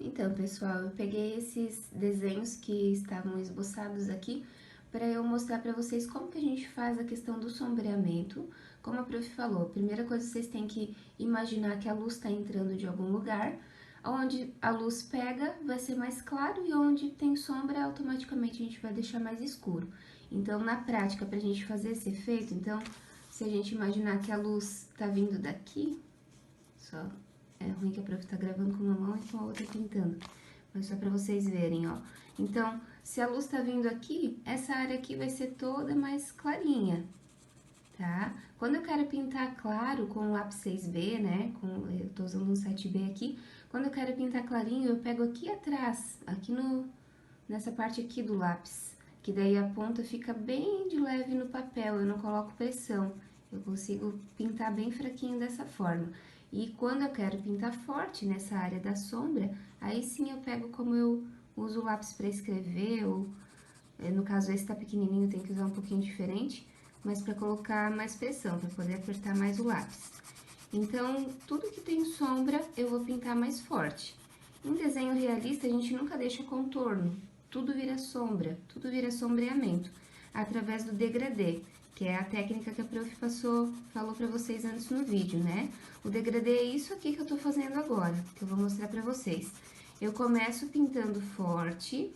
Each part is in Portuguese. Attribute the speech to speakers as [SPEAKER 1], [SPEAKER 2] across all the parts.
[SPEAKER 1] Então, pessoal, eu peguei esses desenhos que estavam esboçados aqui para eu mostrar para vocês como que a gente faz a questão do sombreamento. Como a prof falou, a primeira coisa vocês têm que imaginar que a luz está entrando de algum lugar, onde a luz pega vai ser mais claro e onde tem sombra automaticamente a gente vai deixar mais escuro. Então, na prática, para a gente fazer esse efeito, então, se a gente imaginar que a luz está vindo daqui, só é ruim que a prof tá gravando com uma mão e com a outra pintando. Mas só pra vocês verem, ó. Então, se a luz tá vindo aqui, essa área aqui vai ser toda mais clarinha, tá? Quando eu quero pintar claro com o lápis 6B, né? Eu tô usando um 7B aqui. Quando eu quero pintar clarinho, eu pego aqui atrás, aqui nessa parte aqui do lápis. Que daí a ponta fica bem de leve no papel, eu não coloco pressão. Eu consigo pintar bem fraquinho dessa forma. E quando eu quero pintar forte nessa área da sombra, aí sim eu pego como eu uso o lápis para escrever, ou no caso esse tá pequenininho, tem que usar um pouquinho diferente, mas para colocar mais pressão, para poder apertar mais o lápis. Então, tudo que tem sombra eu vou pintar mais forte. Em desenho realista, a gente nunca deixa contorno, tudo vira sombra, tudo vira sombreamento, através do degradê, que é a técnica que a prof falou para vocês antes no vídeo, né? O degradê é isso aqui que eu tô fazendo agora, que eu vou mostrar para vocês. Eu começo pintando forte.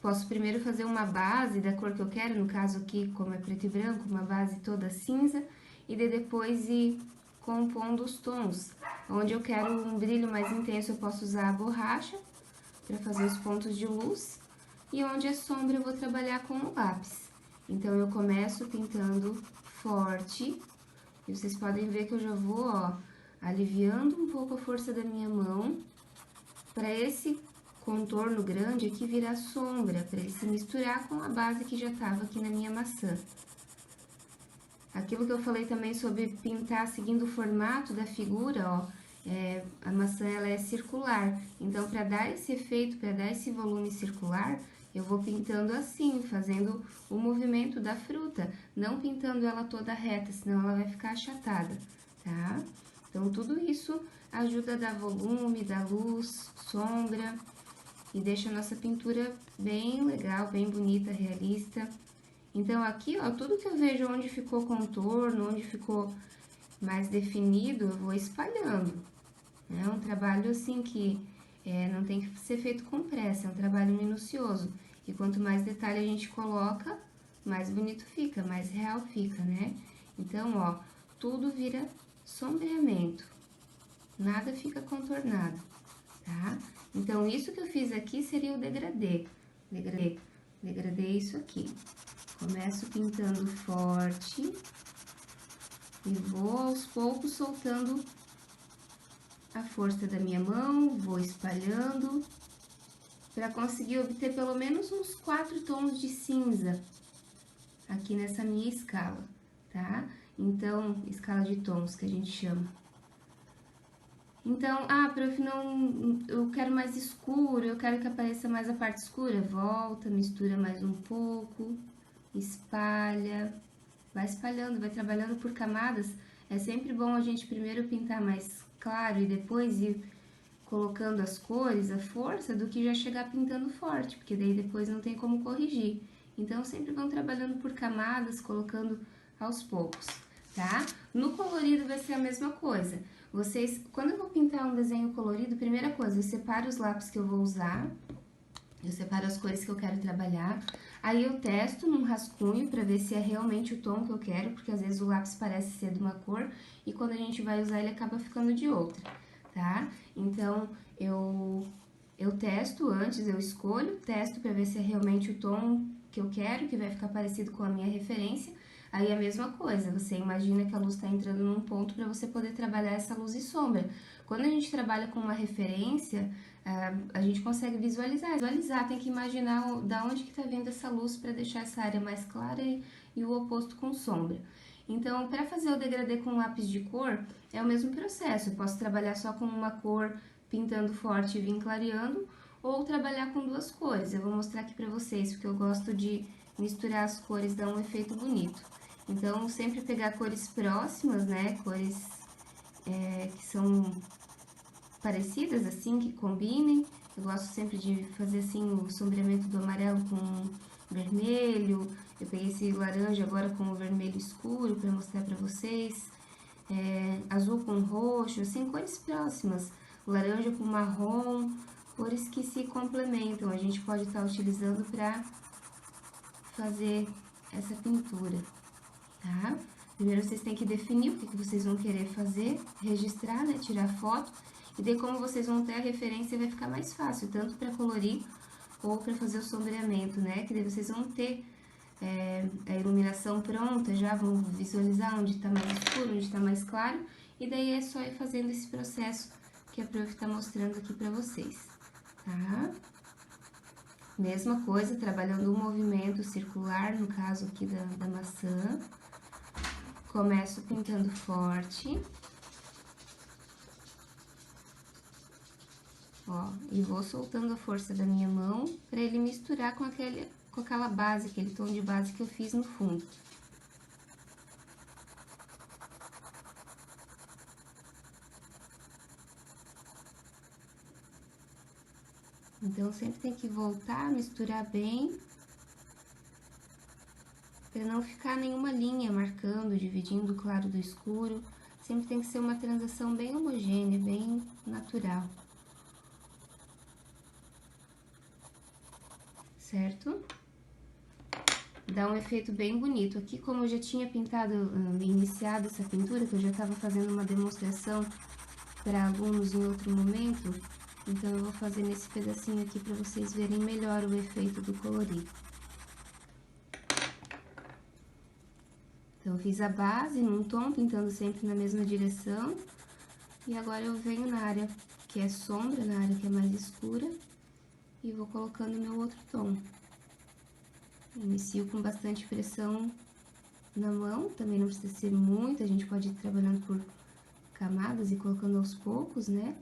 [SPEAKER 1] Posso primeiro fazer uma base da cor que eu quero, no caso aqui, como é preto e branco, uma base toda cinza, e depois ir compondo os tons. Onde eu quero um brilho mais intenso, eu posso usar a borracha para fazer os pontos de luz, e onde é sombra eu vou trabalhar com o lápis. Então, eu começo pintando forte, e vocês podem ver que eu já vou, ó, aliviando um pouco a força da minha mão, para esse contorno grande aqui virar sombra, para ele se misturar com a base que já estava aqui na minha maçã. Aquilo que eu falei também sobre pintar seguindo o formato da figura, ó, a maçã ela é circular, então para dar esse efeito, para dar esse volume circular, eu vou pintando assim, fazendo o movimento da fruta, não pintando ela toda reta, senão ela vai ficar achatada, tá? Então, tudo isso ajuda a dar volume, dar luz, sombra e deixa a nossa pintura bem legal, bem bonita, realista. Então, aqui, ó, tudo que eu vejo onde ficou contorno, onde ficou mais definido, eu vou espalhando. É um trabalho, assim, que não tem que ser feito com pressa, é um trabalho minucioso. E quanto mais detalhe a gente coloca, mais bonito fica, mais real fica, né? Então, ó, tudo vira sombreamento, nada fica contornado, tá? Então, isso que eu fiz aqui seria o degradê. Degradê é isso aqui. Começo pintando forte e vou aos poucos soltando a força da minha mão, vou espalhando para conseguir obter pelo menos uns 4 tons de cinza aqui nessa minha escala, tá? Então, escala de tons que a gente chama. Então, prof, não, eu quero mais escuro, eu quero que apareça mais a parte escura. Volta, mistura mais um pouco, espalha, vai espalhando, vai trabalhando por camadas. É sempre bom a gente primeiro pintar mais claro e depois ir colocando as cores, a força, do que já chegar pintando forte, porque daí depois não tem como corrigir. Então, sempre vão trabalhando por camadas, colocando aos poucos, tá? No colorido vai ser a mesma coisa. Vocês, quando eu vou pintar um desenho colorido, primeira coisa, eu separo os lápis que eu vou usar, eu separo as cores que eu quero trabalhar, aí eu testo num rascunho para ver se é realmente o tom que eu quero, porque às vezes o lápis parece ser de uma cor e quando a gente vai usar ele acaba ficando de outra, tá? Então, eu testo antes, eu escolho, testo para ver se é realmente o tom que eu quero, que vai ficar parecido com a minha referência. Aí a mesma coisa, você imagina que a luz está entrando num ponto para você poder trabalhar essa luz e sombra. Quando a gente trabalha com uma referência, a gente consegue visualizar, tem que imaginar da onde que está vindo essa luz para deixar essa área mais clara e o oposto com sombra. Então, para fazer o degradê com lápis de cor, é o mesmo processo. Eu posso trabalhar só com uma cor, pintando forte e vir clareando, ou trabalhar com duas cores. Eu vou mostrar aqui para vocês, porque eu gosto de misturar as cores, dá um efeito bonito. Então, sempre pegar cores próximas, né, cores que são parecidas, assim, que combinem. Eu gosto sempre de fazer, assim, o sombreamento do amarelo com vermelho. Eu peguei esse laranja agora com o vermelho escuro pra mostrar pra vocês. Azul com roxo, assim, cores próximas. Laranja com marrom, cores que se complementam. A gente pode estar utilizando pra fazer essa pintura, tá? Primeiro vocês têm que definir o que vocês vão querer fazer, registrar, né, tirar foto, e daí como vocês vão ter a referência vai ficar mais fácil, tanto para colorir ou para fazer o sombreamento, né, que daí vocês vão ter a iluminação pronta, já vão visualizar onde tá mais escuro, onde tá mais claro, e daí é só ir fazendo esse processo que a prof tá mostrando aqui para vocês, tá? Mesma coisa, trabalhando um movimento circular, no caso aqui da maçã. Começo pintando forte. Ó, e vou soltando a força da minha mão pra ele misturar com aquela base, aquele tom de base que eu fiz no fundo. Então, sempre tem que voltar, misturar bem, para não ficar nenhuma linha marcando, dividindo o claro do escuro. Sempre tem que ser uma transação bem homogênea, bem natural. Certo? Dá um efeito bem bonito. Aqui, como eu já tinha pintado, iniciado essa pintura, que eu já estava fazendo uma demonstração para alunos em outro momento, então eu vou fazer nesse pedacinho aqui para vocês verem melhor o efeito do colorido. Então, eu fiz a base num tom, pintando sempre na mesma direção. E agora eu venho na área que é sombra, na área que é mais escura, e vou colocando meu outro tom. Inicio com bastante pressão na mão, também não precisa ser muito, a gente pode ir trabalhando por camadas e colocando aos poucos, né?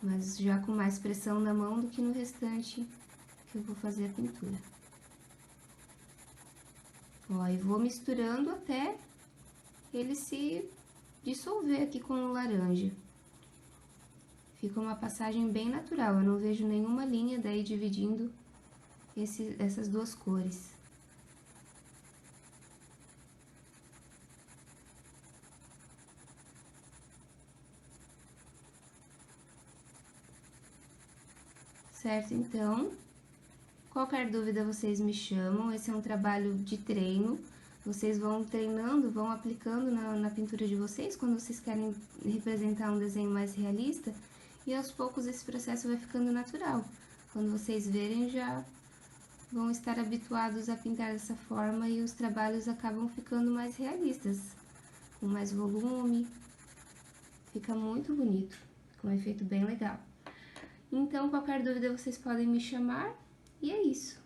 [SPEAKER 1] Mas já com mais pressão na mão do que no restante que eu vou fazer a pintura. Ó, e vou misturando até ele se dissolver aqui com o laranja. Fica uma passagem bem natural, eu não vejo nenhuma linha daí dividindo essas duas cores. Certo, então, qualquer dúvida vocês me chamam, esse é um trabalho de treino, vocês vão treinando, vão aplicando na pintura de vocês, quando vocês querem representar um desenho mais realista, e aos poucos esse processo vai ficando natural. Quando vocês verem, já vão estar habituados a pintar dessa forma e os trabalhos acabam ficando mais realistas, com mais volume, fica muito bonito, com um efeito bem legal. Então, qualquer dúvida vocês podem me chamar, e é isso.